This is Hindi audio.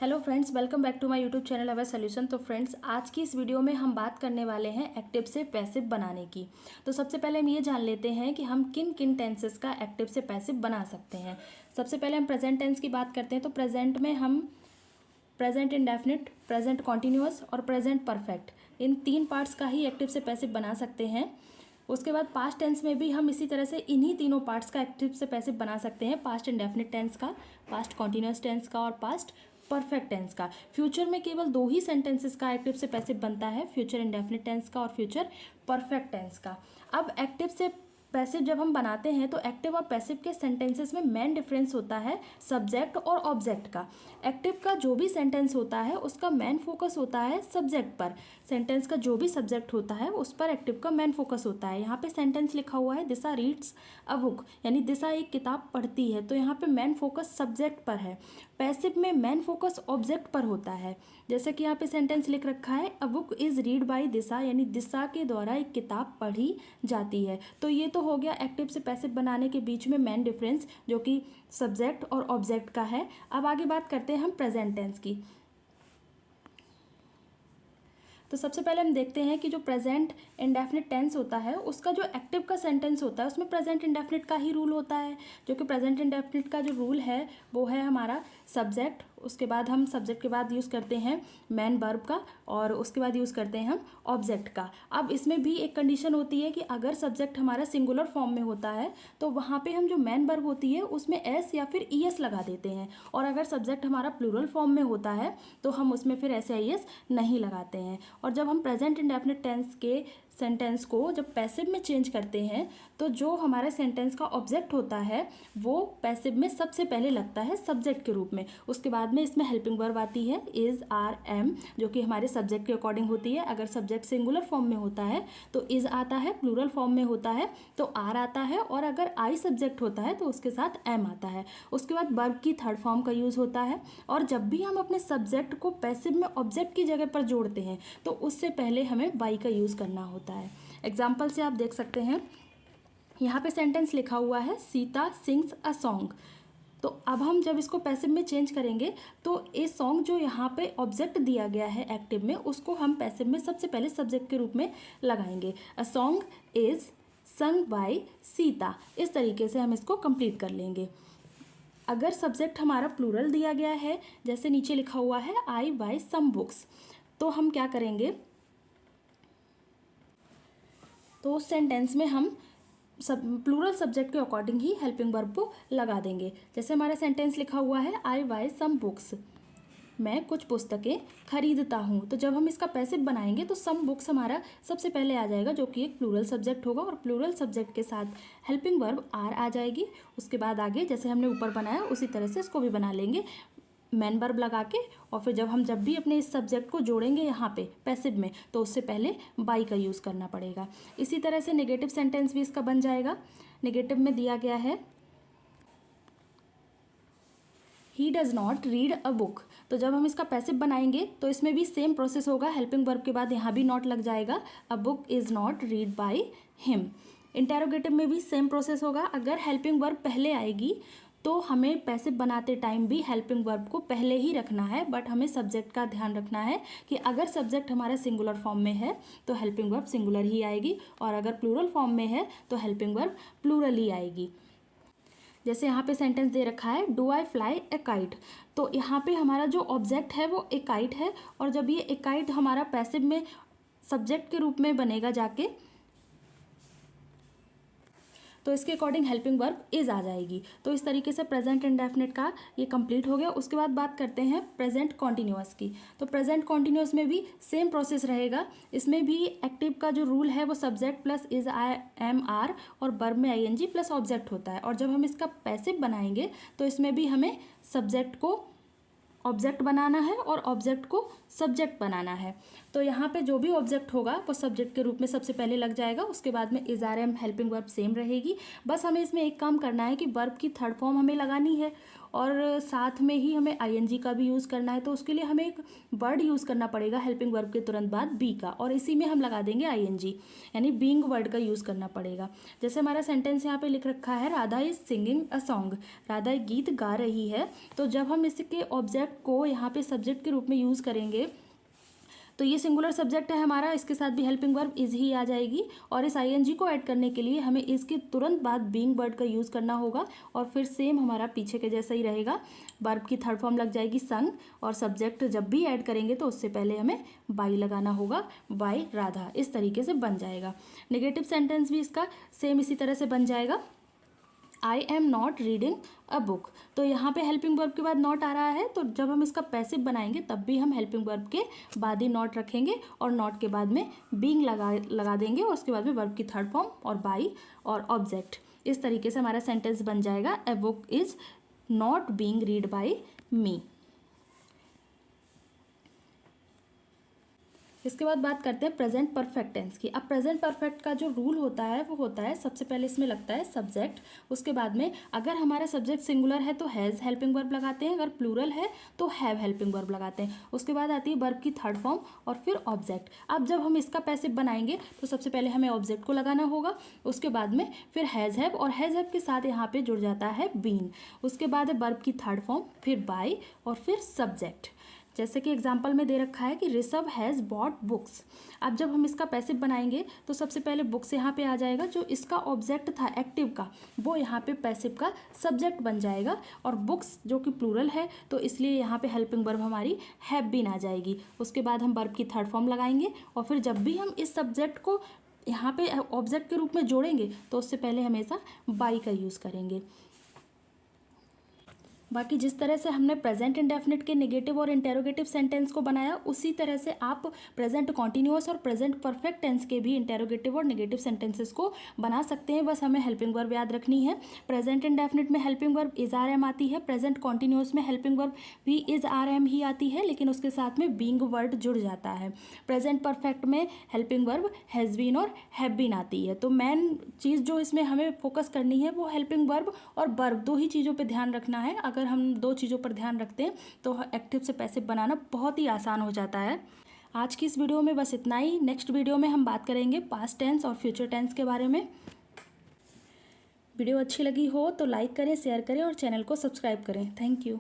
Hello friends, welcome back to my YouTube channel our solution. तो फ्रेंड्स, आज की इस वीडियो में हम बात करने वाले हैं एक्टिव से पैसिव बनाने की। तो सबसे पहले हम ये जान लेते हैं कि हम किन किन टेंसेस का एक्टिव से पैसिव बना सकते हैं। सबसे पहले हम प्रेजेंट टेंस की बात करते हैं। तो प्रेजेंट में हम प्रेजेंट इंडेफिनिट, प्रेजेंट कॉन्टिन्यूअस और प्रेजेंट परफेक्ट, इन तीन पार्ट्स का ही एक्टिव से पैसिव बना सकते हैं। उसके बाद पास्ट टेंस में भी हम इसी तरह से इन्हीं तीनों पार्ट्स का एक्टिव से पैसिव बना सकते हैं। पास्ट इंडेफिनिट टेंस का, पास्ट कॉन्टिन्यूअस टेंस का और पास्ट परफेक्ट टेंस का। फ्यूचर में केवल दो ही सेंटेंसेस का एक्टिव से पैसिव बनता है, फ्यूचर इंडेफिनिट टेंस का और फ्यूचर परफेक्ट टेंस का। अब एक्टिव से पैसिव जब हम बनाते हैं तो एक्टिव और पैसिव के सेंटेंसेस में मेन डिफरेंस होता है सब्जेक्ट और ऑब्जेक्ट का। एक्टिव का जो भी सेंटेंस होता है उसका मेन फोकस होता है सब्जेक्ट पर। सेंटेंस का जो भी सब्जेक्ट होता है उस पर एक्टिव का मेन फोकस होता है। यहाँ पे सेंटेंस लिखा हुआ है दिशा रीड्स अ बुक, यानी दिशा एक किताब पढ़ती है, तो यहाँ पे मेन फोकस सब्जेक्ट पर है। पैसिव में मेन फोकस ऑब्जेक्ट पर होता है। जैसे कि यहाँ पे सेंटेंस लिख रखा है a book is read by Disha, यानी दिशा के द्वारा एक किताब पढ़ी जाती है। तो ये तो हो गया एक्टिव से पैसिव बनाने के बीच में मेन डिफरेंस, जो कि सब्जेक्ट और ऑब्जेक्ट का है। अब आगे बात करते हैं हम प्रेजेंट टेंस की। तो सबसे पहले हम देखते हैं कि जो प्रेजेंट इंडेफिनिट टेंस होता है उसका जो एक्टिव का सेंटेंस होता है उसमें प्रेजेंट इंडेफिनिट का ही रूल होता है। जो कि प्रेजेंट इंडेफिनिट का जो रूल है वो है हमारा सब्जेक्ट, उसके बाद हम सब्जेक्ट के बाद यूज़ करते हैं मेन वर्ब का, और उसके बाद यूज़ करते हैं हम ऑब्जेक्ट का। अब इसमें भी एक कंडीशन होती है कि अगर सब्जेक्ट हमारा सिंगुलर फॉर्म में होता है तो वहाँ पे हम जो मेन वर्ब होती है उसमें एस या फिर ई एस लगा देते हैं, और अगर सब्जेक्ट हमारा प्लूरल फॉर्म में होता है तो हम उसमें फिर एस या ई एस नहीं लगाते हैं। और जब हम प्रेजेंट इंडेफिनिट टेंस के सेंटेंस को जब पैसिव में चेंज करते हैं तो जो हमारे सेंटेंस का ऑब्जेक्ट होता है वो पैसिव में सबसे पहले लगता है सब्जेक्ट के रूप में। उसके बाद में इसमें हेल्पिंग वर्ब आती है इज़, आर, एम, जो कि हमारे सब्जेक्ट के अकॉर्डिंग होती है। अगर सब्जेक्ट सिंगुलर फॉर्म में होता है तो इज़ आता है, प्लूरल फॉर्म में होता है तो आर आता है, और अगर आई सब्जेक्ट होता है तो उसके साथ एम आता है। उसके बाद वर्ब की थर्ड फॉर्म का यूज़ होता है। और जब भी हम अपने सब्जेक्ट को पैसिव में ऑब्जेक्ट की जगह पर जोड़ते हैं तो उससे पहले हमें बाई का यूज़ करना होता है। एग्जाम्पल से आप देख सकते हैं, यहाँ पे सेंटेंस लिखा हुआ है सीता सिंग्स अ सॉन्ग। तो अब हम जब इसको पैसिव में चेंज करेंगे तो ये सॉन्ग जो यहाँ पे ऑब्जेक्ट दिया गया है एक्टिव में उसको हम पैसिव में सबसे पहले सब्जेक्ट के रूप में लगाएंगे। A song is sung by Sita. इस तरीके से हम इसको कंप्लीट कर लेंगे। अगर सब्जेक्ट हमारा प्लूरल दिया गया है, जैसे नीचे लिखा हुआ है आई बाय सम बुक्स, तो हम क्या करेंगे, तो उस सेंटेंस में हम प्लूरल सब्जेक्ट के अकॉर्डिंग ही हेल्पिंग वर्ब को लगा देंगे। जैसे हमारा सेंटेंस लिखा हुआ है आई बाय सम बुक्स, मैं कुछ पुस्तकें खरीदता हूँ, तो जब हम इसका पैसिव बनाएंगे तो सम बुक्स हमारा सबसे पहले आ जाएगा, जो कि एक प्लूरल सब्जेक्ट होगा, और प्लूरल सब्जेक्ट के साथ हेल्पिंग वर्ब आर आ जाएगी। उसके बाद आगे जैसे हमने ऊपर बनाया उसी तरह से इसको भी बना लेंगे मेन वर्ब लगा के। और फिर जब भी अपने इस सब्जेक्ट को जोड़ेंगे यहाँ पे पैसिव में तो उससे पहले बाई का यूज़ करना पड़ेगा। इसी तरह से नेगेटिव सेंटेंस भी इसका बन जाएगा। नेगेटिव में दिया गया है he does not read a book, तो जब हम इसका पैसिव बनाएंगे तो इसमें भी सेम प्रोसेस होगा। हेल्पिंग वर्ब के बाद यहाँ भी नॉट लग जाएगा, अ book is not read by him. Interrogative में भी सेम प्रोसेस होगा। अगर हेल्पिंग वर्ब पहले आएगी तो हमें पैसिव बनाते टाइम भी हेल्पिंग वर्ब को पहले ही रखना है, बट हमें सब्जेक्ट का ध्यान रखना है कि अगर सब्जेक्ट हमारा सिंगुलर फॉर्म में है तो हेल्पिंग वर्ब सिंगुलर ही आएगी, और अगर प्लूरल फॉर्म में है तो हेल्पिंग वर्ब प्लूरल ही आएगी। जैसे यहाँ पे सेंटेंस दे रखा है do I fly A kite, तो यहाँ पे हमारा जो ऑब्जेक्ट है वो ए काइट है, और जब ये ए काइट हमारा पैसिव में सब्जेक्ट के रूप में बनेगा जाके तो इसके अकॉर्डिंग हेल्पिंग वर्ब इज आ जाएगी। तो इस तरीके से प्रेजेंट इंडेफिनिट का ये कंप्लीट हो गया। उसके बाद बात करते हैं प्रेजेंट कॉन्टिन्यूअस की। तो प्रेजेंट कॉन्टिन्यूअस में भी सेम प्रोसेस रहेगा। इसमें भी एक्टिव का जो रूल है वो subject plus is, I, am, are, और वर्ब में I N G plus object होता है। और जब हम इसका पैसिव बनाएंगे तो इसमें भी हमें सब्जेक्ट को ऑब्जेक्ट बनाना है और ऑब्जेक्ट को सब्जेक्ट बनाना है। तो यहाँ पे जो भी ऑब्जेक्ट होगा वो सब्जेक्ट के रूप में सबसे पहले लग जाएगा। उसके बाद में is, are, am helping verb same रहेगी। बस हमें इसमें एक काम करना है कि वर्ब की थर्ड फॉर्म हमें लगानी है और साथ में ही हमें आईएनजी का भी यूज़ करना है। तो उसके लिए हमें एक वर्ड यूज़ करना पड़ेगा हेल्पिंग वर्ब के तुरंत बाद बी का, और इसी में हम लगा देंगे आईएनजी, यानी बीइंग वर्ड का यूज़ करना पड़ेगा। जैसे हमारा सेंटेंस यहाँ पे लिख रखा है Radha is singing a song, Radha एक गीत गा रही है, तो जब हम इसके ऑब्जेक्ट सब्जेक्ट को यहाँ पे सब्जेक्ट के रूप में यूज़ करेंगे तो ये सिंगुलर सब्जेक्ट है हमारा, इसके साथ भी हेल्पिंग वर्ब इज ही आ जाएगी। और इस आईएनजी को ऐड करने के लिए हमें इसके तुरंत बाद बीइंग वर्ड का यूज़ करना होगा और फिर सेम हमारा पीछे के जैसा ही रहेगा। वर्ब की थर्ड फॉर्म लग जाएगी सन, और सब्जेक्ट जब भी ऐड करेंगे तो उससे पहले हमें बाई लगाना होगा, बाई राधा। इस तरीके से बन जाएगा। नेगेटिव सेंटेंस भी इसका सेम इसी तरह से बन जाएगा। I am not reading a book. तो यहाँ पे हेल्पिंग वर्ब के बाद नॉट आ रहा है, तो जब हम इसका पैसिव बनाएंगे तब भी हम हेल्पिंग वर्ब के बाद ही नॉट रखेंगे और नॉट के बाद में बीइंग लगा देंगे और उसके बाद में वर्ब की थर्ड फॉर्म और बाई और ऑब्जेक्ट। इस तरीके से हमारा सेंटेंस बन जाएगा, a book is not being read by me. इसके बाद बात करते हैं प्रेजेंट परफेक्ट टेंस की। अब प्रेजेंट परफेक्ट का जो रूल होता है वो होता है, सबसे पहले इसमें लगता है सब्जेक्ट, उसके बाद में अगर हमारा सब्जेक्ट सिंगुलर है तो हैज़ हेल्पिंग वर्ब लगाते हैं, अगर प्लूरल है तो हैव हेल्पिंग वर्ब लगाते हैं। उसके बाद आती है वर्ब की थर्ड फॉर्म और फिर ऑब्जेक्ट। अब जब हम इसका पैसिव बनाएंगे तो सबसे पहले हमें ऑब्जेक्ट को लगाना होगा, उसके बाद में फिर हैज़ हैव, और हैज़ हैव के साथ यहाँ पे जुड़ जाता है बीन। उसके बाद है वर्ब की थर्ड फॉर्म, फिर बाय और फिर सब्जेक्ट। जैसे कि एग्जाम्पल में दे रखा है कि ऋषभ हैज़ बॉट बुक्स। अब जब हम इसका पैसिव बनाएंगे तो सबसे पहले बुक्स यहाँ पे आ जाएगा, जो इसका ऑब्जेक्ट था एक्टिव का वो यहाँ पे पैसिव का सब्जेक्ट बन जाएगा, और बुक्स जो कि प्लूरल है तो इसलिए यहाँ पे हेल्पिंग वर्ब हमारी हैव बीन आ जाएगी। उसके बाद हम वर्ब की थर्ड फॉर्म लगाएंगे और फिर जब भी हम इस सब्जेक्ट को यहाँ पे ऑब्जेक्ट के रूप में जोड़ेंगे तो उससे पहले हमेशा बाई का यूज़ करेंगे। बाकी जिस तरह से हमने प्रेजेंट इंडेफिनिट के नेगेटिव और इंटेरोगेटिव सेंटेंस को बनाया, उसी तरह से आप प्रेजेंट कॉन्टिन्यूअस और प्रेजेंट परफेक्ट टेंस के भी इंटेरोगेटिव और नेगेटिव सेंटेंसेस को बना सकते हैं। बस हमें हेल्पिंग वर्ब याद रखनी है। प्रेजेंट इंडेफिनिट में helping verb is are am आती है, प्रेजेंट कॉन्टिन्यूअस में हेल्पिंग वर्ब भी इज आर एम ही आती है, लेकिन उसके साथ में बीइंग वर्ड जुड़ जाता है। प्रेजेंट परफेक्ट में हेल्पिंग वर्ब हैज़ बीन और हैव बीन आती है। तो मेन चीज़ जो इसमें हमें फोकस करनी है वो हेल्पिंग वर्ब और वर्ब, दो ही चीज़ों पर ध्यान रखना है। अगर हम दो चीज़ों पर ध्यान रखते हैं तो एक्टिव से पैसिव बनाना बहुत ही आसान हो जाता है। आज की इस वीडियो में बस इतना ही। नेक्स्ट वीडियो में हम बात करेंगे पास्ट टेंस और फ्यूचर टेंस के बारे में। वीडियो अच्छी लगी हो तो लाइक करें, शेयर करें और चैनल को सब्सक्राइब करें। Thank you.